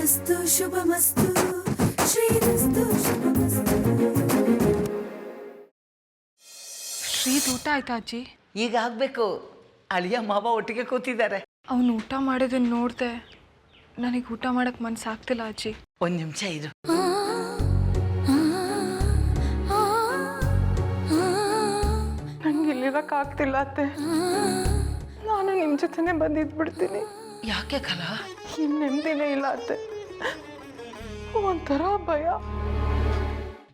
ಶ್ರೀರಸ್ತು ಶುಭಮಸ್ತು ಶ್ರೀರಸ್ತು ಶುಭಮಸ್ತು. ಶ್ರೀದ್ ಊಟ ಆಯ್ತಾ ಅಜ್ಜಿ? ಈಗ ಆಗ್ಬೇಕು. ಅಳಿಯ ಮಾವ ಒಟ್ಟಿಗೆ ಕೂತಿದ್ದಾರೆ. ಅವನು ಊಟ ಮಾಡೋದನ್ನ ನೋಡ್ದೆ ನನಗೆ ಊಟ ಮಾಡಕ್ ಮನ್ಸಾಗ್ತಿಲ್ಲ ಅಜ್ಜಿ. ಒಂದ್ ನಿಮಿಷ ಇರು. ನಂಗೆ ಇಲ್ಲಿರಕ್ ಆಗ್ತಿಲ್ಲ ಅತ್ತೆ. ನಾನು ನಿಮ್ ಜೊತೆನೆ ಬಂದಿದ್ಬಿಡ್ತೀನಿ. ಯಾಕೆ ಕಲಾ? ಇನ್ ನೆಮ್ಮದಿನೇ ಇಲ್ಲ ಅತ್ತೆ. ಒಂಥರ ಭಯ.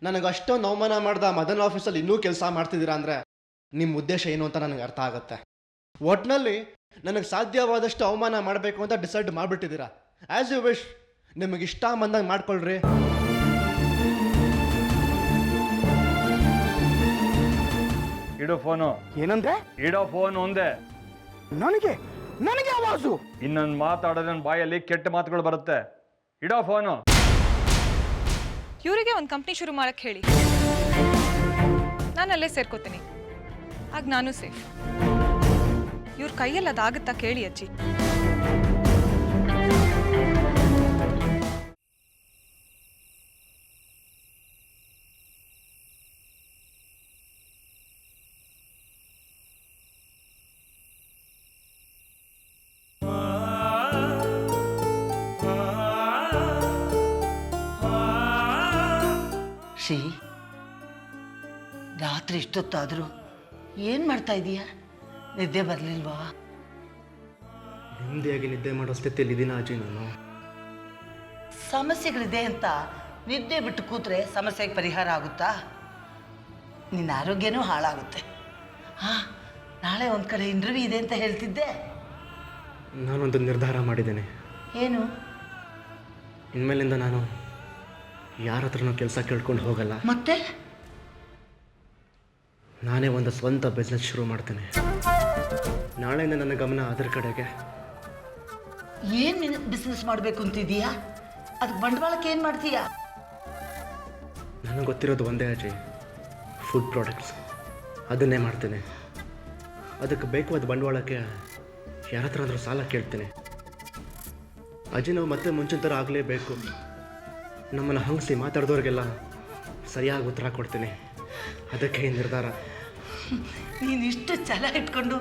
ನನಗೆ ಅಷ್ಟೊಂದು ಅವಮಾನ ಮಾಡ್ದ ಮದನ್ ಆಫೀಸಲ್ಲಿ ಇನ್ನೂ ಕೆಲಸ ಮಾಡ್ತಿದ್ದೀರಾ ಅಂದರೆ ನಿಮ್ಮ ಉದ್ದೇಶ ಏನು ಅಂತ ನನಗೆ ಅರ್ಥ ಆಗುತ್ತೆ. ಒಟ್ಟಿನಲ್ಲಿ ನನಗೆ ಸಾಧ್ಯವಾದಷ್ಟು ಅವಮಾನ ಮಾಡಬೇಕು ಅಂತ ಡಿಸೈಡ್ ಮಾಡಿಬಿಟ್ಟಿದ್ದೀರಾ. ಆ್ಯಸ್ ಯು ವಿಶ್, ನಿಮಗೆ ಇಷ್ಟ ಬಂದಂಗೆ ಮಾಡ್ಕೊಳ್ರಿ. ಇಡೋ ಫೋನು. ಏನಂದ್ರೆ? ಇಡೋ ಫೋನ್ ಒಂದೇ. ನನಗೆ ನನಗೆ ಆವಾಜು. ಇನ್ನೊಂದು ಮಾತಾಡೋದನ್ನ ಬಾಯಲ್ಲಿ ಕೆಟ್ಟ ಮಾತುಗಳು ಬರುತ್ತೆ. ಇಡೋ ಫೋನು. ಇವರಿಗೆ ಒಂದು ಕಂಪ್ನಿ ಶುರು ಮಾಡಕ್ ಹೇಳಿ, ನಾನು ಅಲ್ಲೇ ಸೇರ್ಕೋತೀನಿ. ಆಗ ನಾನು ಸೇಫ್. ಇವ್ರ ಕೈಯಲ್ಲಿ ಅದಾಗುತ್ತಾ ಕೇಳಿ ಅಜ್ಜಿ. ಶ್ರೀ, ರಾತ್ರಿ ಇಷ್ಟೊತ್ತಾದರೂ ಏನು ಮಾಡ್ತಾ ಇದೀಯಾ? ನಿದ್ದೆ ಬರಲಿಲ್ವಾ? ನೆಮ್ಮದಿಯಾಗಿ ನಿದ್ದೆ ಮಾಡೋ ಸ್ಥಿತಿಯಲ್ಲಿ ಇದೀನ ಅಜ್ಜಿ ನಾನು. ಸಮಸ್ಯೆಗಳಿದೆ ಅಂತ ನಿದ್ದೆ ಬಿಟ್ಟು ಕೂತ್ರೆ ಸಮಸ್ಯೆಗೆ ಪರಿಹಾರ ಆಗುತ್ತಾ? ನಿನ್ನ ಆರೋಗ್ಯನೂ ಹಾಳಾಗುತ್ತೆ. ಹಾಂ, ನಾಳೆ ಒಂದು ಕಡೆ ಇಂಟರ್ವ್ಯೂ ಇದೆ ಅಂತ ಹೇಳ್ತಿದ್ದೆ. ನಾನೊಂದು ನಿರ್ಧಾರ ಮಾಡಿದ್ದೇನೆ. ಏನು? ಇನ್ಮೇಲಿಂದ ನಾನು ಯಾರ ಹತ್ರನೂ ಕೆಲಸ ಕೇಳ್ಕೊಂಡು ಹೋಗಲ್ಲ. ಮತ್ತೆ? ನಾನೇ ಒಂದು ಸ್ವಂತ ಬಿಸ್ನೆಸ್ ಶುರು ಮಾಡ್ತೇನೆ. ನಾಳೆಯಿಂದ ನನ್ನ ಗಮನ ಅದರ ಕಡೆಗೆ. ಏನು ಬಿಸ್ನೆಸ್ ಮಾಡಬೇಕು ಅಂತಿದೀಯಾ? ಅದಕ್ಕೆ ಬಂಡವಾಳಕ್ಕೆ ಏನು ಮಾಡ್ತೀಯಾ? ನನಗೆ ಗೊತ್ತಿರೋದು ಒಂದೇ ಅಜ್ಜಿ, ಫುಡ್ ಪ್ರಾಡಕ್ಟ್ಸ್. ಅದನ್ನೇ ಮಾಡ್ತೇನೆ. ಅದಕ್ಕೆ ಬೇಕಾದ ಬಂಡವಾಳಕ್ಕೆ ಯಾರ ಹತ್ರ ಅಂದರೂ ಸಾಲ ಕೇಳ್ತೇನೆ. ಅಜ್ಜಿ, ನಾವು ಮತ್ತೆ ಮುಂಚಿನ ಥರ ಆಗಲೇಬೇಕು. ನಮ್ಮನ್ನು ಹಂಗಿಸಿ ಮಾತಾಡಿದವ್ರಿಗೆಲ್ಲ ಸರಿಯಾಗಿ ಉತ್ತರ ಕೊಡ್ತೀನಿ. ಅದಕ್ಕೆ ಈ ನಿರ್ಧಾರ. ನೀನು ಇಷ್ಟು ಛಲ ಇಟ್ಕೊಂಡು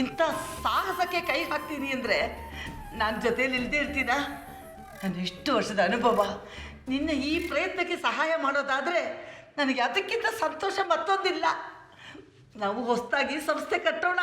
ಇಂಥ ಸಾಹಸಕ್ಕೆ ಕೈ ಹಾಕ್ತೀನಿ ಅಂದರೆ ನಾನು ಜೊತೇಲಿ ಇಲ್ಲದೆ ಇರ್ತೀನ? ನನ್ನ ಎಷ್ಟು ವರ್ಷದ ಅನುಭವ, ನಿನ್ನ ಈ ಪ್ರಯತ್ನಕ್ಕೆ ಸಹಾಯ ಮಾಡೋದಾದರೆ ನನಗೆ ಅದಕ್ಕಿಂತ ಸಂತೋಷ ಮತ್ತೊಂದಿಲ್ಲ. ನಾವು ಹೊಸದಾಗಿ ಸಂಸ್ಥೆ ಕಟ್ಟೋಣ.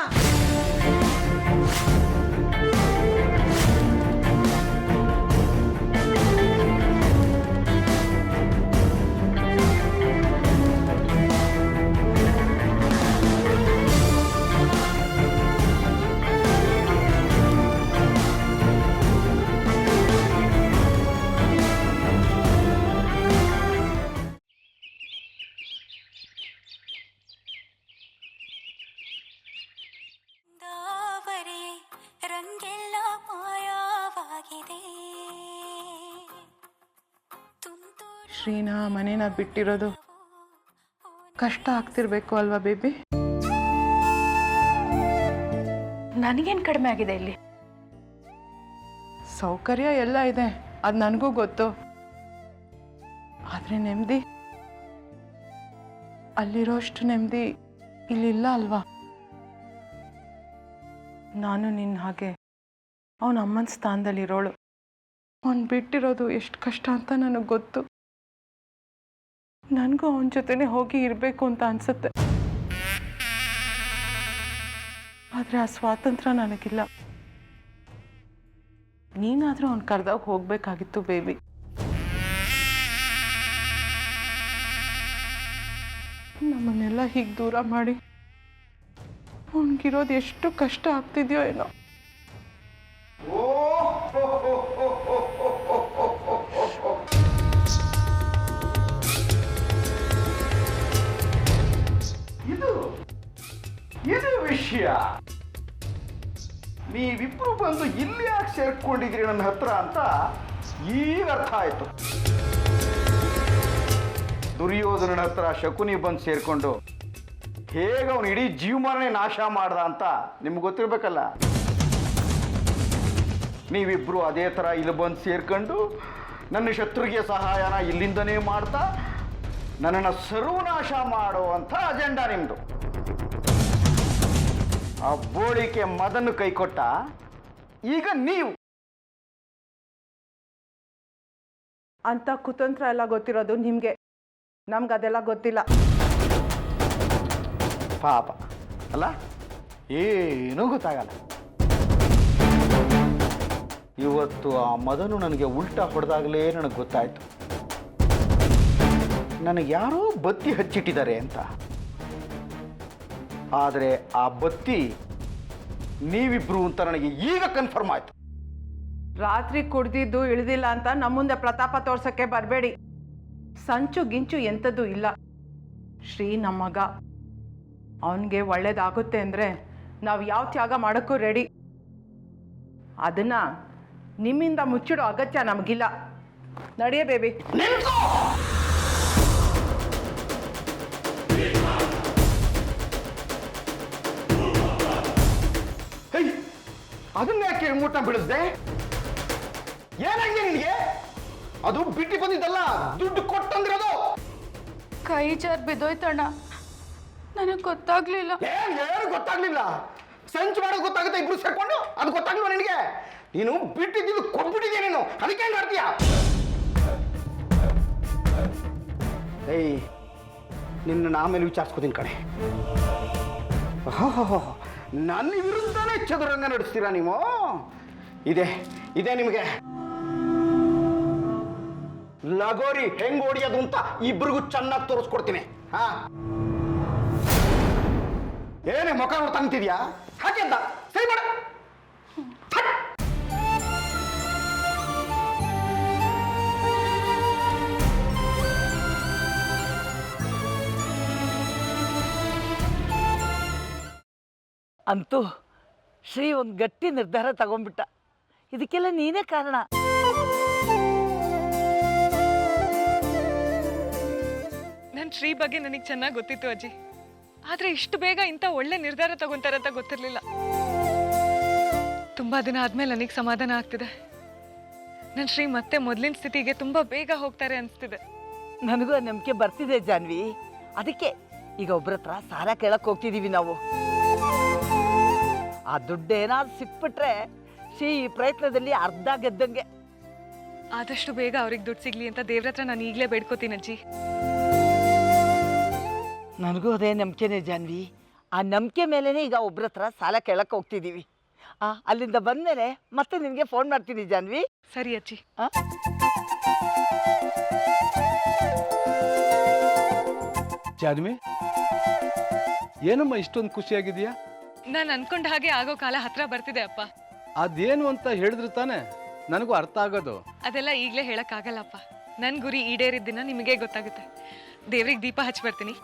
ರಂಗೆಲ್ಲ ಮಾಯವಾಗಿದೆ. ಶ್ರೀನ ಮನೇನ ಬಿಟ್ಟಿರೋದು ಕಷ್ಟ ಆಗ್ತಿರ್ಬೇಕು ಅಲ್ವಾ ಬೇಬಿ? ನನಗೇನು ಕಡಿಮೆ ಆಗಿದೆ ಇಲ್ಲಿ? ಸೌಕರ್ಯ ಎಲ್ಲ ಇದೆ, ಅದು ನನಗೂ ಗೊತ್ತು. ಆದರೆ ನೆಮ್ಮದಿ, ಅಲ್ಲಿರೋಷ್ಟು ನೆಮ್ಮದಿ ಇಲ್ಲಿಲ್ಲ ಅಲ್ವಾ? ನಾನು ನಿನ್ನ ಹಾಗೆ ಅವನ ಅಮ್ಮನ ಸ್ಥಾನದಲ್ಲಿರೋಳು. ಅವನು ಬಿಟ್ಟಿರೋದು ಎಷ್ಟು ಕಷ್ಟ ಅಂತ ನನಗೆ ಗೊತ್ತು. ನನಗೂ ಅವನ ಜೊತೆನೇ ಹೋಗಿ ಇರಬೇಕು ಅಂತ ಅನಿಸುತ್ತೆ. ಆದರೆ ಆ ಸ್ವಾತಂತ್ರ್ಯ ನನಗಿಲ್ಲ. ನೀನಾದರೂ ಅವ್ನು ಕರೆದಾಗ ಹೋಗಬೇಕಾಗಿತ್ತು ಬೇಬಿ. ನಮ್ಮನ್ನೆಲ್ಲ ಹೀಗೆ ದೂರ ಮಾಡಿ ಅವನಿಗಿರೋದು ಎಷ್ಟು ಕಷ್ಟ ಆಗ್ತಿದೆಯೋ ಏನೋ. ಇದು ವಿಷಯ. ನೀವಿಬ್ರು ಬಂದು ಇಲ್ಲಿ ಯಾಕೆ ಸೇರ್ಕೊಂಡಿದ್ರಿ ನನ್ನ ಹತ್ರ ಅಂತ ಈಗ ಅರ್ಥ ಆಯ್ತು. ದುರ್ಯೋಧನನ ಹತ್ರ ಶಕುನಿ ಬಂದು ಸೇರ್ಕೊಂಡು ಹೇಗೆ ಅವನು ಇಡೀ ಜೀವಮಾನನೇ ನಾಶ ಮಾಡ್ದ ಅಂತ ನಿಮ್ಗೆ ಗೊತ್ತಿರ್ಬೇಕಲ್ಲ. ನೀವಿಬ್ರು ಅದೇ ಥರ ಇಲ್ಲಿ ಬಂದು ಸೇರ್ಕೊಂಡು ನನ್ನ ಶತ್ರುಗೆ ಸಹಾಯನ ಇಲ್ಲಿಂದನೇ ಮಾಡ್ತಾ ನನ್ನನ್ನು ಸರ್ವನಾಶ ಮಾಡುವಂಥ ಅಜೆಂಡಾ ನಿಮ್ಮದು. ಆ ಬೋಳಿಕೆ ಮದನ್ನು ಕೈಕೊಟ್ಟ, ಈಗ ನೀವು ಅಂತ ಕುತಂತ್ರ ಎಲ್ಲ ಗೊತ್ತಿರೋದು ನಿಮಗೆ, ನಮ್ಗೆ ಅದೆಲ್ಲ ಗೊತ್ತಿಲ್ಲ. ಪಾಪ ಅಲ್ಲ, ಏನೂ ಗೊತ್ತಾಗಲ್ಲ. ಇವತ್ತು ಆ ಮದನು ನನಗೆ ಉಲ್ಟಾ ಹೊಡೆದಾಗಲೇ ನನಗೆ ಗೊತ್ತಾಯಿತು, ನನಗೆ ಯಾರೋ ಬತ್ತಿ ಹಚ್ಚಿಟ್ಟಿದ್ದಾರೆ ಅಂತ. ಆದರೆ ಆ ಬತ್ತಿ ನೀವಿಬ್ರು ಅಂತ ನನಗೆ ಈಗ ಕನ್ಫರ್ಮ್ ಆಯಿತು. ರಾತ್ರಿ ಕುಡ್ದಿದ್ದು ಇಳಿದಿಲ್ಲ ಅಂತ ನಮ್ಮ ಮುಂದೆ ಪ್ರತಾಪ ತೋರ್ಸಕ್ಕೆ ಬರಬೇಡಿ. ಸಂಚು ಗಿಂಚು ಎಂಥದ್ದು ಇಲ್ಲ. ಶ್ರೀ ನಮ್ಮ ಮಗ, ಅವನಿಗೆ ಒಳ್ಳೇದಾಗುತ್ತೆ ಅಂದರೆ ನಾವು ಯಾವ ತ್ಯಾಗ ಮಾಡೋಕ್ಕೂ ರೆಡಿ. ಅದನ್ನ ನಿಮ್ಮಿಂದ ಮುಚ್ಚಿಡೋ ಅಗತ್ಯ ನಮಗಿಲ್ಲ. ನಡೆಯೇ ಬೇಬಿ. ಅದನ್ನ ಯಾಕೆ ಮೂಟ ಬಿಡಿಸ್ದೆ? ಏನಾಗಿದೆ ನಿನಗೆ? ಅದು ಬಿಟ್ಟು ಬಂದಿದ್ದಲ್ಲ, ದುಡ್ಡು ಕೊಟ್ಟಂದಿರೋದು. ಕೈ ಜಾರ್ ಬಿದ್ದೋಯ್ತಣ್ಣ, ನನಗೆ ಗೊತ್ತಾಗ್ಲಿಲ್ಲ. ಏನು ಗೊತ್ತಾಗ್ಲಿಲ್ಲ? ಸಂಚು ಮಾಡೋದು ಗೊತ್ತಾಗುತ್ತೆ ಇಬ್ರು ಸೇರ್ಕೊಂಡು, ಅದು ಗೊತ್ತಾಗ್ಲಿಲ್ಲ ನಿನಗೆ? ನೀನು ಬಿಟ್ಟಿದ್ದು ಕೊಟ್ಬಿಟ್ಟಿದ್ಯಾ ನೀನು, ಅದಕ್ಕೆ ಏನು ಮಾಡ್ತೀಯ? ಏಯ್, ನಿನ್ನ ಆಮೇಲೆ ವಿಚಾರಿಸ್ಕೋತೀನಿ ಕಣೆ. ನನ್ನ ವಿರುದ್ಧನೇ ಚದುರಂಗ ನಡೆಸ್ತೀರಾ ನೀವು? ಇದೆ ನಿಮಗೆ ಲಗೋರಿ ಹೆಂಗ್ ಹೊಡಿಯೋದು ಅಂತ ಇಬ್ರಿಗೂ ಚೆನ್ನಾಗಿ ತೋರಿಸ್ಕೊಡ್ತೀನಿ. ಹಾ, ಏನೇ ಮುಖ ನೋಡ್ತಂತಿದ್ಯಾ? ಹಾಕಿದ್ದ ಸರಿ ಮಾಡ. ಅಂತೂ ಶ್ರೀ ಒಂದು ಗಟ್ಟಿ ನಿರ್ಧಾರ ತಗೊಂಡ್ಬಿಟ್ಟ. ಇದಕ್ಕೆಲ್ಲ ನೀನೇ ಕಾರಣ. ನನ್ನ ಶ್ರೀ ಬಗ್ಗೆ ನನಗೆ ಚೆನ್ನಾಗಿ ಗೊತ್ತಿತ್ತು ಅಜ್ಜಿ, ಆದರೆ ಇಷ್ಟು ಬೇಗ ಇಂಥ ಒಳ್ಳೆ ನಿರ್ಧಾರ ತಗೊಂತಾರೆ ಅಂತ ಗೊತ್ತಿರಲಿಲ್ಲ. ತುಂಬ ದಿನ ಆದಮೇಲೆ ನನಗೆ ಸಮಾಧಾನ ಆಗ್ತಿದೆ. ನನ್ನ ಶ್ರೀ ಮತ್ತೆ ಮೊದಲಿನ ಸ್ಥಿತಿಗೆ ತುಂಬ ಬೇಗ ಹೋಗ್ತಾರೆ ಅನಿಸ್ತಿದೆ. ನನಗೂ ಆ ನಂಬಿಕೆ ಬರ್ತಿದೆ ಜಾನ್ವಿ. ಅದಕ್ಕೆ ಈಗ ಒಬ್ಬರ ಹತ್ರ ಸಾಲ ಕೇಳಕ್ಕೆ ಹೋಗ್ತಿದ್ದೀವಿ ನಾವು. ಆ ದುಡ್ಡು ಏನಾದ್ರು ಸಿಕ್ಬಿಟ್ರೆ ಶ್ರೀ ಈ ಪ್ರಯತ್ನದಲ್ಲಿ ಅರ್ಧ ಗೆದ್ದಂಗೆ. ಆದಷ್ಟು ಬೇಗ ಅವ್ರಿಗೆ ದುಡ್ಡು ಸಿಗ್ಲಿ ಅಂತ ದೇವ್ರ ಹತ್ರ ನಾನು ಈಗಲೇ ಬೇಡ್ಕೋತೀನಿ ಅಜ್ಜಿ. ನನಗೂ ಅದೇ ನಂಬಿಕೆನೇ ಜಾನ್ವಿ. ಆ ನಂಬಿಕೆ ಮೇಲೇ ಈಗ ಒಬ್ಬರ ಹತ್ರ ಸಾಲ ಕೇಳಕ್ಕೆ ಹೋಗ್ತಿದ್ದೀವಿ. ಅಲ್ಲಿಂದ ಬಂದಮೇಲೆ ಮತ್ತೆ ನಿನಗೆ ಫೋನ್ ಮಾಡ್ತೀನಿ ಜಾನ್ವಿ. ಸರಿ ಅಜ್ಜಿ. ಜಾನ್ವಿ, ಏನಮ್ಮ ಇಷ್ಟೊಂದು ಖುಷಿಯಾಗಿದೆಯಾ? ನಾನು ಅನ್ಕೊಂಡ ಹಾಗೆ ಆಗೋ ಕಾಲ ಹತ್ರ ಬರ್ತಿದೆ ಅಪ್ಪ. ಅದೇನು ಅಂತ ಹೇಳಿದ್ರೆ ತಾನೆ ನನಗೂ ಅರ್ಥ ಆಗೋದು. ಅದೆಲ್ಲ ಈಗಲೇ ಹೇಳಕ್ಕಾಗಲ್ಲಪ್ಪ. ನನ್ನ ಗುರಿ ಈಡೇರಿದ ದಿನ ನಿಮಗೆ ಗೊತ್ತಾಗುತ್ತೆ. ದೇವ್ರಿಗೆ ದೀಪ ಹಚ್ಚಿ ಬರ್ತೀನಿ.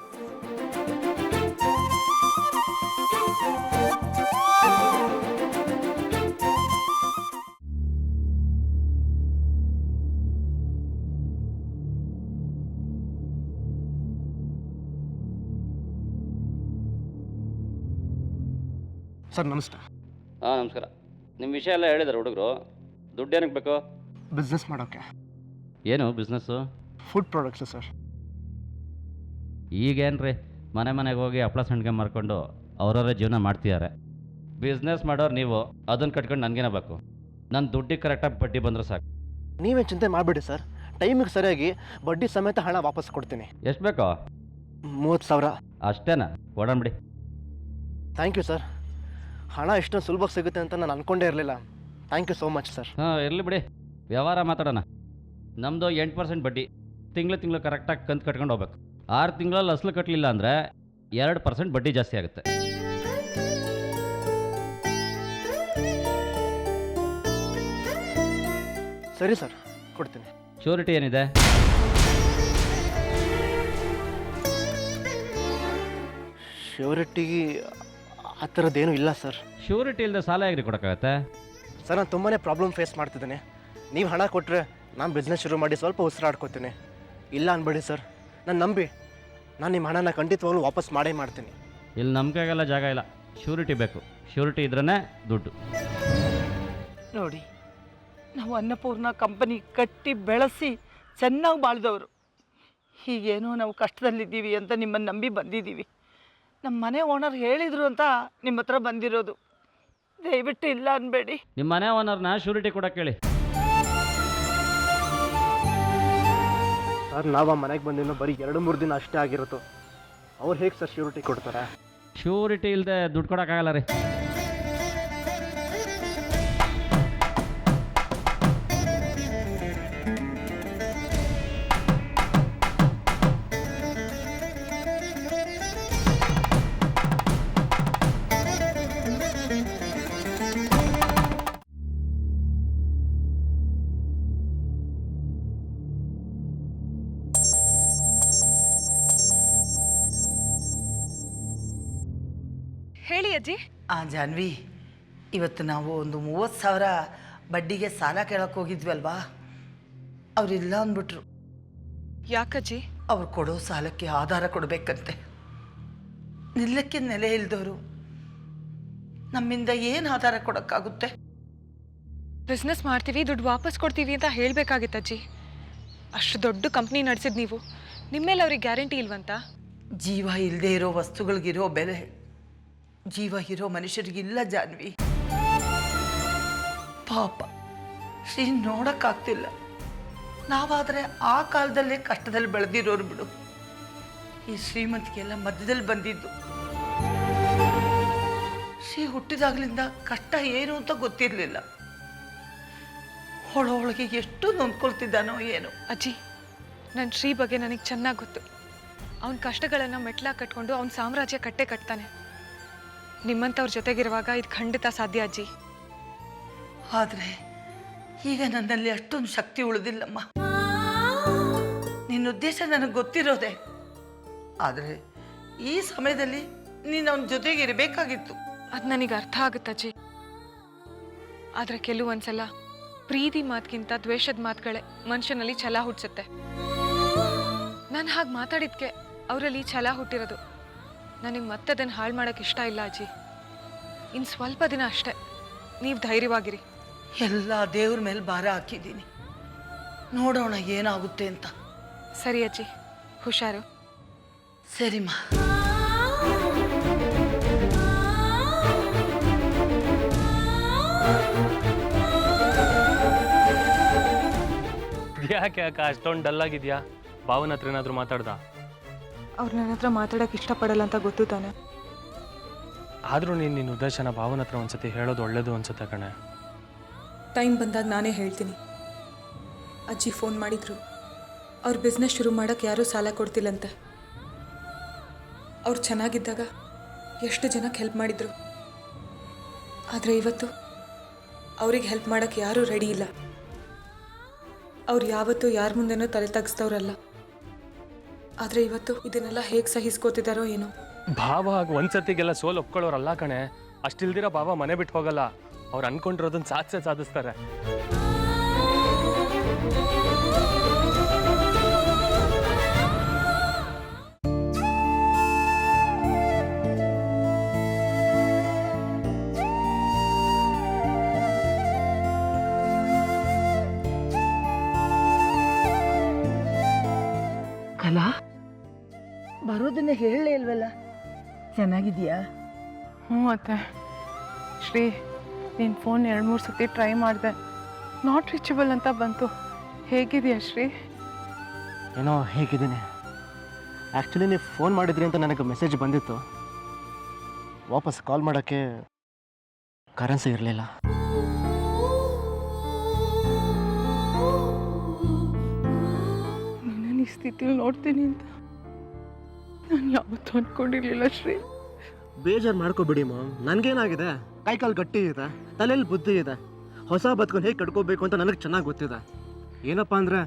ಸರ್ ನಮಸ್ತೆ. ಹಾಂ ನಮಸ್ಕಾರ. ನಿಮ್ಮ ವಿಷಯ ಎಲ್ಲ ಹೇಳಿದ್ದಾರೆ ಹುಡುಗರು. ದುಡ್ಡು ಏನಕ್ಕೆ ಬೇಕು? ಬಿಸ್ನೆಸ್ ಮಾಡೋಕ್ಕೆ. ಏನು ಬಿಸ್ನೆಸ್ಸು? Food products sir. ಈಗೇನು ರೀ, ಮನೆಗೆ ಹೋಗಿ ಹಪ್ಪಳ ಸಂಡಿಗೆ ಮಾರ್ಕೊಂಡು ಅವರವರೇ ಜೀವನ ಮಾಡ್ತಿದ್ದಾರೆ. ಬಿಸ್ನೆಸ್ ಮಾಡೋರು ನೀವು, ಅದನ್ನು ಕಟ್ಕೊಂಡು ನನಗೇನ ಬೇಕು? ನನ್ನ ದುಡ್ಡಿಗೆ ಕರೆಕ್ಟಾಗಿ ಬಡ್ಡಿ ಬಂದರೆ ಸಾಕು. ನೀವೇ ಚಿಂತೆ ಮಾಡಿಬಿಡಿ ಸರ್, ಟೈಮಿಗೆ ಸರಿಯಾಗಿ ಬಡ್ಡಿ ಸಮೇತ ಹಣ ವಾಪಸ್ ಕೊಡ್ತೀನಿ. ಎಷ್ಟು ಬೇಕೋ? 30,000. ಅಷ್ಟೇನಾ? ಕೊಡೋಣ. Thank you sir. ಹಣ ಇಷ್ಟೊಂದು ಸುಲಭವಾಗಿ ಸಿಗುತ್ತೆ ಅಂತ ನಾನು ಅಂದ್ಕೊಂಡೇ ಇರಲಿಲ್ಲ. Thank you so much sir. ಹಾಂ ಇರಲಿ ಬಿಡಿ, ವ್ಯವಹಾರ ಮಾತಾಡೋಣ. ನಮ್ಮದು 8% ಬಡ್ಡಿ. ತಿಂಗಳು ಕರೆಕ್ಟಾಗಿ ಕಂತು ಕಟ್ಕೊಂಡು ಹೋಗ್ಬೇಕು. 6 ತಿಂಗಳಲ್ಲಿ ಅಸಲು ಕಟ್ಟಲಿಲ್ಲ ಅಂದರೆ 2% ಬಡ್ಡಿ ಜಾಸ್ತಿ ಆಗುತ್ತೆ. ಸರಿ ಸರ್, ಕೊಡ್ತೀನಿ. ಶ್ಯೂರಿಟಿ ಏನಿದೆ? ಶ್ಯೂರಿಟಿ ಆ ಥರದ್ದೇನೂ ಇಲ್ಲ ಸರ್. ಶ್ಯೂರಿಟಿ ಇಲ್ಲದೆ ಸಾಲ ಹೇಗೆ ಕೊಡೋಕ್ಕಾಗತ್ತೆ? ಸರ್ ನಾನು ತುಂಬಾ ಪ್ರಾಬ್ಲಮ್ ಫೇಸ್ ಮಾಡ್ತಿದ್ದೇನೆ. ನೀವು ಹಣ ಕೊಟ್ಟರೆ ನಾನು ಬಿಸ್ನೆಸ್ ಶುರು ಮಾಡಿ ಸ್ವಲ್ಪ ಉಸಿರಾಡ್ಕೋತೀನಿ. ಇಲ್ಲ ಅನ್ಬೇಡಿ ಸರ್, ನಾನು ನಂಬಿ ನಾನು ನಿಮ್ಮ ಹಣನ ಖಂಡಿತವಾಗ್ಲೂ ವಾಪಸ್ ಮಾಡೇ ಮಾಡ್ತೀನಿ. ಇಲ್ಲಿ ನಂಬಿಕೆಗೆಲ್ಲ ಜಾಗ ಇಲ್ಲ, ಶ್ಯೂರಿಟಿ ಬೇಕು. ಶ್ಯೂರಿಟಿ ಇದ್ರೇ ದುಡ್ಡು. ನೋಡಿ, ನಾವು ಅನ್ನಪೂರ್ಣ ಕಂಪನಿ ಕಟ್ಟಿ ಬೆಳೆಸಿ ಚೆನ್ನಾಗಿ ಬಾಳ್ದವರು. ಹೀಗೇನೋ ನಾವು ಕಷ್ಟದಲ್ಲಿದ್ದೀವಿ ಅಂತ ನಿಮ್ಮನ್ನು ನಂಬಿ ಬಂದಿದ್ದೀವಿ. ನಮ್ಮ ಮನೆ ಓನರ್ ಹೇಳಿದರು ಅಂತ ನಿಮ್ಮ ಹತ್ರ ಬಂದಿರೋದು. ದಯವಿಟ್ಟು ಇಲ್ಲ ಅನ್ಬೇಡಿ. ನಿಮ್ಮ ಮನೆ ಓನರ್ನ ಶ್ಯೂರಿಟಿ ಕೊಡಕ್ಕೆ ಹೇಳಿ. ಸರ್ ನಾವು ಆ ಮನೆಗೆ ಬಂದಿನ್ನು ಬರೀ 2-3 ದಿನ ಅಷ್ಟೇ ಆಗಿರುತ್ತೋ. ಅವ್ರು ಹೇಗೆ ಸರ್ ಶ್ಯೂರಿಟಿ ಕೊಡ್ತಾರೆ? ಶ್ಯೂರಿಟಿ ಇಲ್ಲದೆ ದುಡ್ಡು ಕೊಡೋಕ್ಕಾಗಲ್ಲ ರೀ. ಹೇಳಿ ಅಜ್ಜಿ. ಜಾನ್ವಿ, ಇವತ್ತು ನಾವು ಒಂದು 30,000 ಬಡ್ಡಿಗೆ ಸಾಲ ಕೇಳಕ್ಕೆ ಹೋಗಿದ್ವಲ್ವಾ, ಅವರಿಲ್ಲ ಅಂದ್ಬಿಟ್ರು. ಯಾಕಜ್ಜಿ? ಅವ್ರು ಕೊಡೋ ಸಾಲಕ್ಕೆ ಆಧಾರ ಕೊಡಬೇಕಂತೆ. ನಿಲ್ಲಕ್ಕೆ ನೆಲೆ ಇಲ್ದವರು ನಮ್ಮಿಂದ ಏನು ಆಧಾರ ಕೊಡೋಕ್ಕಾಗುತ್ತೆ? ಬಿಸ್ನೆಸ್ ಮಾಡ್ತೀವಿ, ದುಡ್ಡು ವಾಪಸ್ ಕೊಡ್ತೀವಿ ಅಂತ ಹೇಳಬೇಕಾಗಿತ್ತಜ್ಜಿ. ಅಷ್ಟು ದೊಡ್ಡ ಕಂಪ್ನಿ ನಡೆಸಿದ್ ನೀವು, ನಿಮ್ಮೇಲೆ ಅವ್ರಿಗೆ ಗ್ಯಾರಂಟಿ ಇಲ್ವಂತ? ಜೀವ ಇಲ್ಲದೆ ಇರೋ ವಸ್ತುಗಳಿಗಿರೋ ಬೆಲೆ ಜೀವ ಇರೋ ಮನುಷ್ಯರಿಗಿಲ್ಲ ಜಾನ್ವಿ. ಪಾಪ ಶ್ರೀ ನೋಡೋಕ್ಕಾಗ್ತಿಲ್ಲ. ನಾವಾದರೆ ಆ ಕಾಲದಲ್ಲೇ ಕಷ್ಟದಲ್ಲಿ ಬೆಳೆದಿರೋರು ಬಿಡು. ಈ ಶ್ರೀಮಂತಿಗೆಲ್ಲ ಮಧ್ಯದಲ್ಲಿ ಬಂದಿದ್ದು. ಶ್ರೀ ಹುಟ್ಟಿದಾಗಲಿಂದ ಕಷ್ಟ ಏನು ಅಂತ ಗೊತ್ತಿರಲಿಲ್ಲ. ಒಳಗೆ ಎಷ್ಟು ನೊಂದ್ಕೊಳ್ತಿದ್ದಾನೋ ಏನೋ. ಅಜ್ಜಿ, ನನ್ನ ಶ್ರೀ ಬಗ್ಗೆ ನನಗೆ ಚೆನ್ನಾಗಿ ಗೊತ್ತು. ಅವನ ಕಷ್ಟಗಳನ್ನು ಮೆಟ್ಲಾಗಿ ಕಟ್ಕೊಂಡು ಅವನ ಸಾಮ್ರಾಜ್ಯ ಕಟ್ತಾನೆ. ನಿಮ್ಮಂಥವ್ರ ಜೊತೆಗಿರುವಾಗ ಇದು ಖಂಡಿತ ಸಾಧ್ಯ ಅಜ್ಜಿ. ಆದರೆ ಈಗ ನನ್ನಲ್ಲಿ ಅಷ್ಟೊಂದು ಶಕ್ತಿ ಉಳಿದಿಲ್ಲಮ್ಮ. ನಿನ್ನ ಉದ್ದೇಶ ನನಗೆ ಗೊತ್ತಿರೋದೆ. ಆದರೆ ಈ ಸಮಯದಲ್ಲಿ ನೀನು ಅವನ ಜೊತೆಗೆ ಇರಬೇಕಾಗಿತ್ತು. ಅದು ನನಗೆ ಅರ್ಥ ಆಗುತ್ತಜ್ಜಿ. ಆದರೆ ಕೆಲವೊಂದ್ಸಲ ಪ್ರೀತಿ ಮಾತಿಗಿಂತ ದ್ವೇಷದ ಮಾತುಗಳೇ ಮನುಷ್ಯನಲ್ಲಿ ಛಲ ಹುಟ್ಟಿಸುತ್ತೆ. ನಾನು ಹಾಗೆ ಮಾತಾಡಿದ್ಕೆ ಅವರಲ್ಲಿ ಛಲ ಹುಟ್ಟಿರೋದು. ನನಗೆ ಮತ್ತೆ ಅದನ್ನು ಹಾಳು ಮಾಡೋಕ್ಕೆ ಇಷ್ಟ ಇಲ್ಲ ಅಜ್ಜಿ. ಇನ್ನು ಸ್ವಲ್ಪ ದಿನ ಅಷ್ಟೇ, ನೀವು ಧೈರ್ಯವಾಗಿರಿ. ಎಲ್ಲ ದೇವ್ರ ಮೇಲೆ ಭಾರ ಹಾಕಿದ್ದೀನಿ. ನೋಡೋಣ ಏನಾಗುತ್ತೆ ಅಂತ. ಸರಿ ಅಜ್ಜಿ, ಹುಷಾರು. ಸರಿಮ್ಮ. ಯಾಕೆ ಅಕ್ಕ ಅಷ್ಟೊಂದು ಡಲ್ ಆಗಿದ್ಯಾ? ಭಾವನ ಹತ್ರ ಏನಾದರೂ ಮಾತಾಡ್ದ? ಅವ್ರು ನನ್ನ ಹತ್ರ ಮಾತಾಡೋಕೆ ಇಷ್ಟಪಡಲ್ಲ ಅಂತ ಗೊತ್ತು ತಾನೆ. ಆದರೂ ನಿನ್ನ ಉದ್ದೇಶನ ಭಾವನ ಹತ್ರ ಒಂದ್ಸತಿ ಹೇಳೋದು ಒಳ್ಳೇದು ಅನ್ಸುತ್ತೆ ಕಣೆ. ಟೈಮ್ ಬಂದಾಗ ನಾನೇ ಹೇಳ್ತೀನಿ. ಅಜ್ಜಿ ಫೋನ್ ಮಾಡಿದ್ರು. ಅವ್ರ ಬಿಸ್ನೆಸ್ ಶುರು ಮಾಡೋಕ್ಕೆ ಯಾರೂ ಸಾಲ ಕೊಡ್ತಿಲ್ಲಂತೆ. ಅವ್ರು ಚೆನ್ನಾಗಿದ್ದಾಗ ಎಷ್ಟು ಜನಕ್ಕೆ ಹೆಲ್ಪ್ ಮಾಡಿದ್ರು. ಆದರೆ ಇವತ್ತು ಅವ್ರಿಗೆ ಹೆಲ್ಪ್ ಮಾಡೋಕ್ಕೆ ಯಾರೂ ರೆಡಿ ಇಲ್ಲ. ಅವ್ರು ಯಾವತ್ತೂ ಯಾರ ಮುಂದೆನೂ ತಲೆ ತಗ್ಸ್ತವ್ರಲ್ಲ. ಆದರೆ ಇವತ್ತು ಇದನ್ನೆಲ್ಲ ಹೇಗೆ ಸಹಿಸ್ಕೋತಿದ್ದಾರೋ ಏನೋ. ಭಾವ ಆಗ ಒಂದ್ಸತಿಗೆಲ್ಲ ಸೋಲು ಒಪ್ಕೊಳ್ಳೋರಲ್ಲ ಕಣೆ. ಅಷ್ಟಿಲ್ದಿರ ಭಾವ ಮನೆ ಬಿಟ್ಟು ಹೋಗಲ್ಲ. ಅವ್ರು ಅನ್ಕೊಂಡಿರೋದನ್ನ ಸಾಧಿಸ್ತಾರೆ. ಕಲಾ, ಬರೋದನ್ನ ಹೇಳಲೇ ಇಲ್ವಲ್ಲ. ಚೆನ್ನಾಗಿದೆಯಾ? ಹ್ಞೂ ಅತ್ತೆ. ಶ್ರೀ, ನಿನ್ನ ಫೋನ್ 2-3 ಸತಿ ಟ್ರೈ ಮಾಡಿದೆ, ನಾಟ್ ರೀಚಬಲ್ ಅಂತ ಬಂತು. ಹೇಗಿದೆಯಾ ಶ್ರೀ? ಏನೋ ಹೇಗಿದ್ದೀನಿ. ಆ್ಯಕ್ಚುಲಿ ನೀವು ಫೋನ್ ಮಾಡಿದ್ರಿ ಅಂತ ನನಗೆ ಮೆಸೇಜ್ ಬಂದಿತ್ತು. ವಾಪಸ್ ಕಾಲ್ ಮಾಡೋಕ್ಕೆ ಕರೆನ್ಸಿ ಇರಲಿಲ್ಲ. ನಿನ್ನ ಈ ಸ್ಥಿತಿಲಿ ನೋಡ್ತೀನಿ ಅಂತ ನಾನು ಯಾವತ್ತೂ ಅಂದ್ಕೊಂಡಿರಲಿಲ್ಲ ಶ್ರೀ. ಬೇಜಾರು ಮಾಡ್ಕೋಬಿಡಿ ಮಾಮ್. ನನಗೇನಾಗಿದೆ? ಕೈಕಾಲು ಗಟ್ಟಿ ಇದೆ, ತಲೆಯಲ್ಲಿ ಬುದ್ಧಿ ಇದೆ. ಹೊಸ ಬದುಕನ್ನು ಹೇಗೆ ಕಟ್ಕೋಬೇಕು ಅಂತ ನನಗೆ ಚೆನ್ನಾಗಿ ಗೊತ್ತಿದೆ. ಏನಪ್ಪ ಅಂದರೆ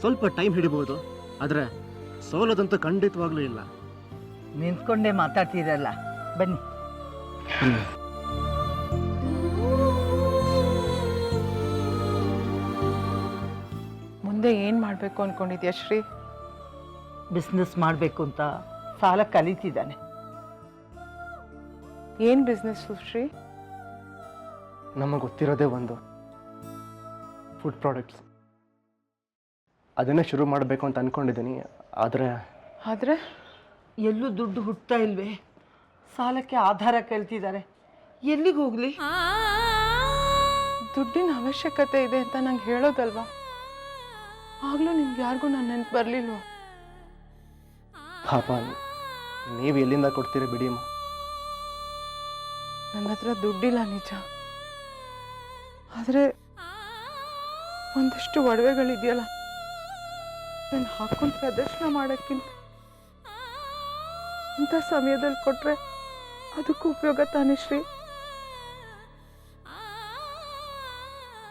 ಸ್ವಲ್ಪ ಟೈಮ್ ಹಿಡಿಬೋದು, ಆದರೆ ಸೋಲೋದಂತೂ ಖಂಡಿತವಾಗ್ಲೂ ಇಲ್ಲ. ನಿಂತ್ಕೊಂಡೇ ಮಾತಾಡ್ತಿರಲ್ಲ, ಬನ್ನಿ. ಮುಂದೆ ಏನು ಮಾಡಬೇಕು ಅಂದ್ಕೊಂಡಿದ್ಯಾ ಶ್ರೀ? ಬಿಸ್ನೆಸ್ ಮಾಡಬೇಕು ಅಂತ ಸಾಲ ಕಲಿತಿದ್ದಾನೆ. ಏನು ಬಿಸ್ನೆಸ್ಸು ಶ್ರೀ? ನಮಗೆ ಗೊತ್ತಿರೋದೇ ಒಂದು, ಫುಡ್ ಪ್ರಾಡಕ್ಟ್ಸ್ ಅದನ್ನೇ ಶುರು ಮಾಡಬೇಕು ಅಂತ ಅಂದ್ಕೊಂಡಿದ್ದೀನಿ. ಆದರೆ ಎಲ್ಲೂ ದುಡ್ಡು ಹುಟ್ಟತಾ ಇಲ್ವೇ? ಸಾಲಕ್ಕೆ ಆಧಾರ ಕೇಳ್ತಿದ್ದಾರೆ, ಎಲ್ಲಿಗೆ ಹೋಗಲಿ? ದುಡ್ಡಿನ ಅವಶ್ಯಕತೆ ಇದೆ ಅಂತ ನಂಗೆ ಹೇಳೋದಲ್ವಾ? ಆಗಲೂ ನಿಮ್ಗೆ ಯಾರಿಗೂ ನನ್ನ ನೆನಪು ಬರಲಿಲ್ವ? ಪಾಪ ನೀವು ಎಲ್ಲಿಂದ ಕೊಡ್ತೀರಿ ಬಿಡಿಮ್ಮ. ನನ್ನ ಹತ್ರ ದುಡ್ಡಿಲ್ಲ ನಿಜ, ಆದರೆ ಒಂದಿಷ್ಟು ಒಡವೆಗಳಿದೆಯಲ್ಲ, ನಾನು ಹಾಕೊಂಡು ಪ್ರದರ್ಶನ ಮಾಡೋಕ್ಕಿಂತ ಇಂಥ ಸಮಯದಲ್ಲಿ ಕೊಟ್ಟರೆ ಅದಕ್ಕೂ ಉಪಯೋಗ ತಾನೇ ಶ್ರೀ.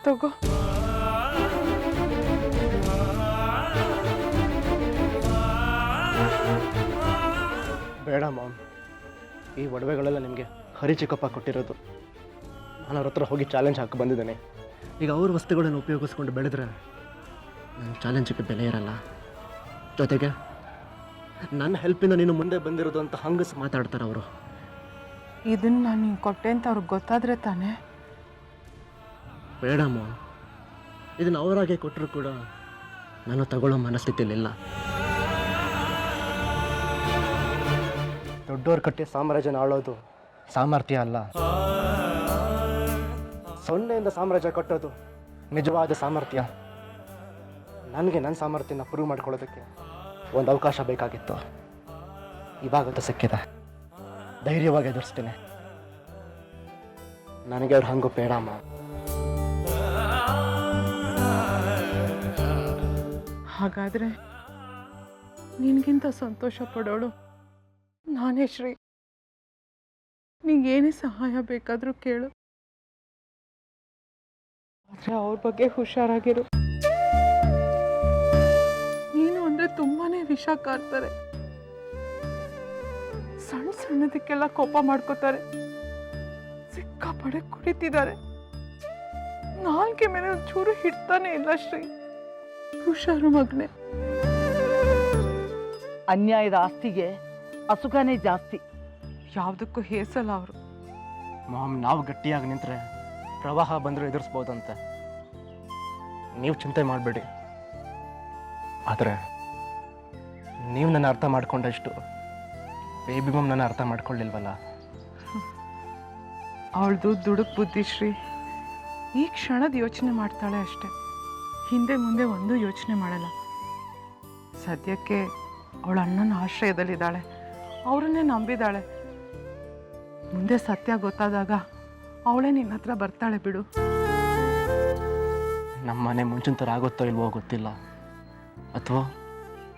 ತಗೋ. ಬೇಡ ಮಾಮ್, ಈ ಒಡವೆಗಳೆಲ್ಲ ನಿಮಗೆ ಹರಿ ಚಿಕ್ಕಪ್ಪ ಕೊಟ್ಟಿರೋದು. ನಾನು ಅವ್ರ ಹತ್ರ ಹೋಗಿ ಚಾಲೆಂಜ್ ಹಾಕಿ ಬಂದಿದ್ದೇನೆ. ಈಗ ಅವ್ರ ವಸ್ತುಗಳನ್ನು ಉಪಯೋಗಿಸ್ಕೊಂಡು ಬೆಳೆದ್ರೆ ನನ್ನ ಚಾಲೆಂಜಿಗೆ ಬೆಲೆ ಇರಲ್ಲ. ಜೊತೆಗೆ ನನ್ನ ಹೆಲ್ಪಿಂದ ನೀನು ಮುಂದೆ ಬಂದಿರೋದು ಅಂತ ಹಂಗಸ್ ಮಾತಾಡ್ತಾರೆ ಅವರು. ಇದನ್ನು ನಾನು ಹಿಂಗೆ ಕೊಟ್ಟೆ ಅಂತ ಅವ್ರಿಗೆ ಗೊತ್ತಾದರೆ ತಾನೇ? ಬೇಡಮ್ಮ, ಇದನ್ನು ಅವರಾಗೆ ಕೊಟ್ಟರು ಕೂಡ ನಾನು ತಗೊಳ್ಳೋ ಮನಸ್ಥಿತಿಯಲ್ಲಿಲ್ಲ. ದೊಡ್ಡವ್ರ ಕಟ್ಟಿ ಸಾಮ್ರಾಜ್ಯನ ಆಳೋದು ಸಾಮರ್ಥ್ಯ ಅಲ್ಲ, ಸೊನ್ನೆಯಿಂದ ಸಾಮ್ರಾಜ್ಯ ಕಟ್ಟೋದು ನಿಜವಾದ ಸಾಮರ್ಥ್ಯ. ನನಗೆ ನನ್ನ ಸಾಮರ್ಥ್ಯನ ಪ್ರೂವ್ ಮಾಡ್ಕೊಳ್ಳೋದಕ್ಕೆ ಒಂದು ಅವಕಾಶ ಬೇಕಾಗಿತ್ತು. ಇವಾಗಂತೂ ಸಿಕ್ಕಿದೆ, ಧೈರ್ಯವಾಗಿ ಎದುರಿಸ್ತೇನೆ. ನನಗೆ ಅವ್ರು ಹಂಗೂ ಬೇಡಮ್ಮ. ಹಾಗಾದರೆ ನಿನಗಿಂತ ಸಂತೋಷ ಪಡೋಳು ನಾನೇ ಶ್ರೀ. ನಿಂಗೇನೇ ಸಹಾಯ ಬೇಕಾದರೂ ಕೇಳು, ಆದರೆ ಅವ್ರ ಬಗ್ಗೆ ಹುಷಾರಾಗಿರು. ನೀನು ಅಂದರೆ ತುಂಬಾ ವಿಷ ಕಾರ್ತಾರೆ, ಸಣ್ಣ ಸಣ್ಣದಕ್ಕೆಲ್ಲ ಕೋಪ ಮಾಡ್ಕೋತಾರೆ, ಸಿಕ್ಕಾಪಡೆ ಕುಡಿತಿದ್ದಾರೆ, ನಾಲ್ಕೆ ಮೇಲೆ ಒಂಚೂರು ಹಿಡ್ತಾನೆ ಇಲ್ಲ ಶ್ರೀ. ಹುಷಾರು ಮಗನೆ. ಅನ್ಯಾಯದ ಆಸ್ತಿಗೆ ಅಸುಖನೇ ಜಾಸ್ತಿ. ಯಾವುದಕ್ಕೂ ಹೇಸಲ್ಲ ಅವರು. ಮಾಮ್, ನಾವು ಗಟ್ಟಿಯಾಗಿ ನಿಂತರೆ ಪ್ರವಾಹ ಬಂದರೂ ಎದುರಿಸ್ಬೋದಂತೆ. ನೀವು ಚಿಂತೆ ಮಾಡಬೇಡಿ. ಆದರೆ ನೀವು ನನ್ನ ಅರ್ಥ ಮಾಡ್ಕೊಂಡಷ್ಟು ಬೇಬಿ ಮಮ್ ನನ್ನ ಅರ್ಥ ಮಾಡ್ಕೊಳ್ಳಿಲ್ವಲ್ಲ. ಅವಳದು ದುಡುಕ್ ಬುದ್ಧಿ ಶ್ರೀ. ಈ ಕ್ಷಣದ ಯೋಚನೆ ಮಾಡ್ತಾಳೆ ಅಷ್ಟೆ, ಹಿಂದೆ ಮುಂದೆ ಒಂದೂ ಯೋಚನೆ ಮಾಡಲ್ಲ. ಸದ್ಯಕ್ಕೆ ಅವಳ ಅಣ್ಣನ ಆಶ್ರಯದಲ್ಲಿದ್ದಾಳೆ, ಅವರನ್ನೇ ನಂಬಿದ್ದಾಳೆ. ಮುಂದೆ ಸತ್ಯ ಗೊತ್ತಾದಾಗ ಅವಳೇ ನಿನ್ನ ಹತ್ರ ಬರ್ತಾಳೆ ಬಿಡು. ನಮ್ಮ ಮನೆ ಮುಂಚಿನ ಥರ ಆಗುತ್ತೋ ಇಲ್ವೋ ಗೊತ್ತಿಲ್ಲ, ಅಥವಾ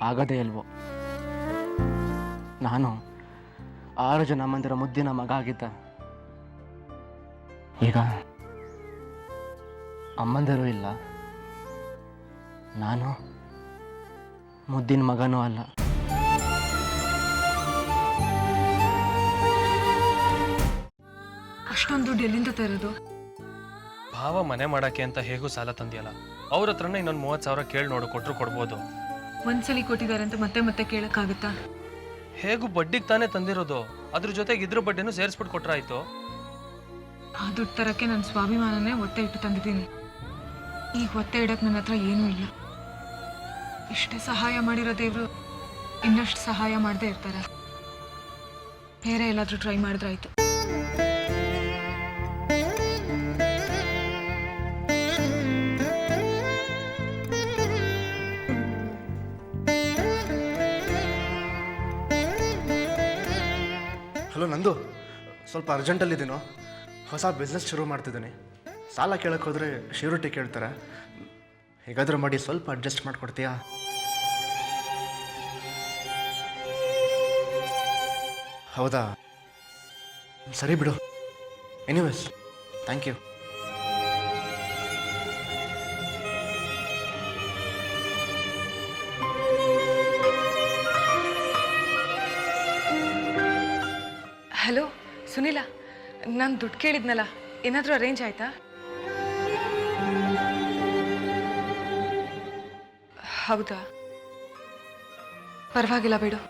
ಆಗದೇ ಇಲ್ವೋ. ನಾನು 6 ಜನ ಮಂದಿರ ಮುದ್ದಿನ ಮಗ ಆಗಿದ್ದೆ. ಈಗ ಅಮ್ಮಂದಿರೂ ಇಲ್ಲ, ನಾನು ಮುದ್ದಿನ ಮಗನೂ ಅಲ್ಲ. ಅಷ್ಟೊಂದು ದುಡ್ಡು ಎಲ್ಲಿಂದ ತರೋದು? ಭಾವ ಮನೆ ಮಾಡಕ್ಕೆ ಅಂತ ಹೇಗೂ ಸಾಲ ತಂದಿಯಲ್ಲ, ಅವ್ರ ಹತ್ರನೇ ಇನ್ನೊಂದು 30,000 ಕೇಳಿ ನೋಡು, ಕೊಟ್ಟರು ಕೊಡ್ಬೋದು. ಒಂದ್ಸಲಿ ಕೊಟ್ಟಿದ್ದಾರೆ ಅಂತ ಮತ್ತೆ ಮತ್ತೆ ಕೇಳಕ್ಕಾಗುತ್ತಾ? ಹೇಗೂ ಬಡ್ಡಿಗೆ ತಾನೇ ತಂದಿರೋದು, ಅದ್ರ ಜೊತೆಗೆ ಇದ್ರ ಬಡ್ಡಿನೂ ಸೇರಿಸ್ಬಿಟ್ಟು ಕೊಟ್ರಾಯ್ತು. ಆ ದುಡ್ಡು ತರಕ್ಕೆ ನನ್ನ ಸ್ವಾಭಿಮಾನನೇ ಒತ್ತೆ ಇಟ್ಟು ತಂದಿದ್ದೀನಿ. ಈಗ ಒತ್ತೆ ಇಡಕ್ಕೆ ನನ್ನ ಹತ್ರ ಏನೂ ಇಲ್ಲ. ಇಷ್ಟೇ ಸಹಾಯ ಮಾಡಿರೋ ದೇವರು ಇನ್ನಷ್ಟು ಸಹಾಯ ಮಾಡದೇ ಇರ್ತಾರೆ. ಬೇರೆ ಎಲ್ಲಾದರೂ ಟ್ರೈ ಮಾಡಿದ್ರಾಯ್ತು. ಹಲೋ ನಂದು, ಸ್ವಲ್ಪ ಅರ್ಜೆಂಟಲ್ಲಿದ್ದೀನೋ. ಹೊಸ ಬಿಸ್ನೆಸ್ ಶುರು ಮಾಡ್ತಿದ್ದೀನಿ. ಸಾಲ ಕೇಳಕ್ಕೆ ಹೋದರೆ ಶ್ಯೂರಿಟಿ ಕೇಳ್ತಾರೆ. ಹೇಗಾದರೂ ಮಾಡಿ ಸ್ವಲ್ಪ ಅಡ್ಜಸ್ಟ್ ಮಾಡಿಕೊಡ್ತೀಯಾ? ಹೌದಾ, ಸರಿ ಬಿಡು. Anyways, thank you. ಹಲೋ ಸುನಿಲ, ನಾನು ದುಡ್ಡು ಕೇಳಿದ್ನಲ್ಲ, ಏನಾದರೂ ಅರೇಂಜ್ ಆಯ್ತಾ? ಹೌದಾ, ಪರವಾಗಿಲ್ಲ ಬಿಡು,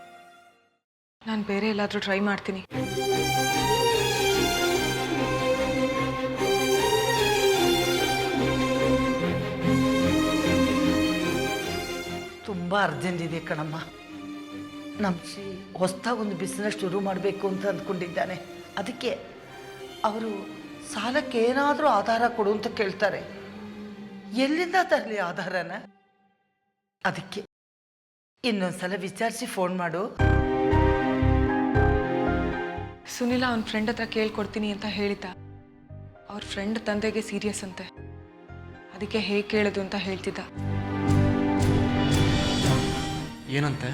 ನಾನು ಬೇರೆ ಎಲ್ಲಾದರೂ ಟ್ರೈ ಮಾಡ್ತೀನಿ. ತುಂಬ ಅರ್ಜೆಂಟ್ ಇದೆ ಕಣಮ್ಮ. ನಮ್ಮ ಶ್ರೀ ಹೊಸ್ದಾಗಿ ಒಂದು ಬಿಸ್ನೆಸ್ ಶುರು ಮಾಡಬೇಕು ಅಂತ ಅಂದ್ಕೊಂಡಿದ್ದಾನೆ. ಅದಕ್ಕೆ ಅವರು ಸಾಲಕ್ಕೆ ಏನಾದರೂ ಆಧಾರ ಕೊಡು ಅಂತ ಕೇಳ್ತಾರೆ. ಎಲ್ಲಿಂದ ತರಲಿ ಆಧಾರನ? ಅದಕ್ಕೆ ಇನ್ನೊಂದ್ಸಲ ವಿಚಾರಿಸಿ ಫೋನ್ ಮಾಡು. ಸುನಿಲ ಅವನ ಫ್ರೆಂಡ್ ಹತ್ರ ಕೇಳ್ಕೊಡ್ತೀನಿ ಅಂತ ಹೇಳಿದ್ದ. ಅವ್ರ ಫ್ರೆಂಡ್ ತಂದೆಗೆ ಸೀರಿಯಸ್ ಅಂತೆ, ಅದಕ್ಕೆ ಹೇಗೆ ಕೇಳೋದು ಅಂತ ಹೇಳ್ತಿದ್ದ. ಏನಂತೆ?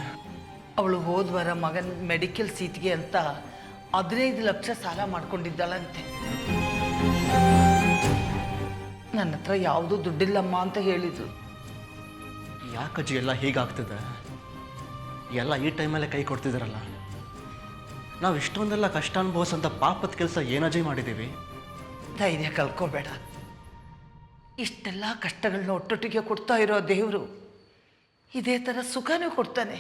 ಅವಳು ಹೋದ್ವಾರ ಮಗನ ಮೆಡಿಕಲ್ ಸೀಟ್ಗೆ ಅಂತ 15 ಲಕ್ಷ ಸಾಲ ಮಾಡ್ಕೊಂಡಿದ್ದಾಳಂತೆ. ನನ್ನ ಹತ್ರ ಯಾವುದೂ ದುಡ್ಡಿಲ್ಲಮ್ಮ ಅಂತ ಹೇಳಿದ್ರು. ಯಾಕಜ್ಜಿ ಎಲ್ಲ ಹೀಗಾಗ್ತದೆ? ಎಲ್ಲ ಈ ಟೈಮಲ್ಲೇ ಕೈ ಕೊಡ್ತಿದ್ದಾರಲ್ಲ. ನಾವು ಇಷ್ಟೊಂದೆಲ್ಲ ಕಷ್ಟ ಅನುಭವಿಸೋಂಥ ಪಾಪದ ಕೆಲಸ ಏನಜ್ಜಿ ಮಾಡಿದ್ದೀವಿ? ಧೈರ್ಯ ಕಳ್ಕೋಬೇಡ. ಇಷ್ಟೆಲ್ಲ ಕಷ್ಟಗಳನ್ನ ಒಟ್ಟೊಟ್ಟಿಗೆ ಕೊಡ್ತಾ ಇರೋ ದೇವರು ಇದೇ ಥರ ಸುಖನೂ ಕೊಡ್ತಾನೆ.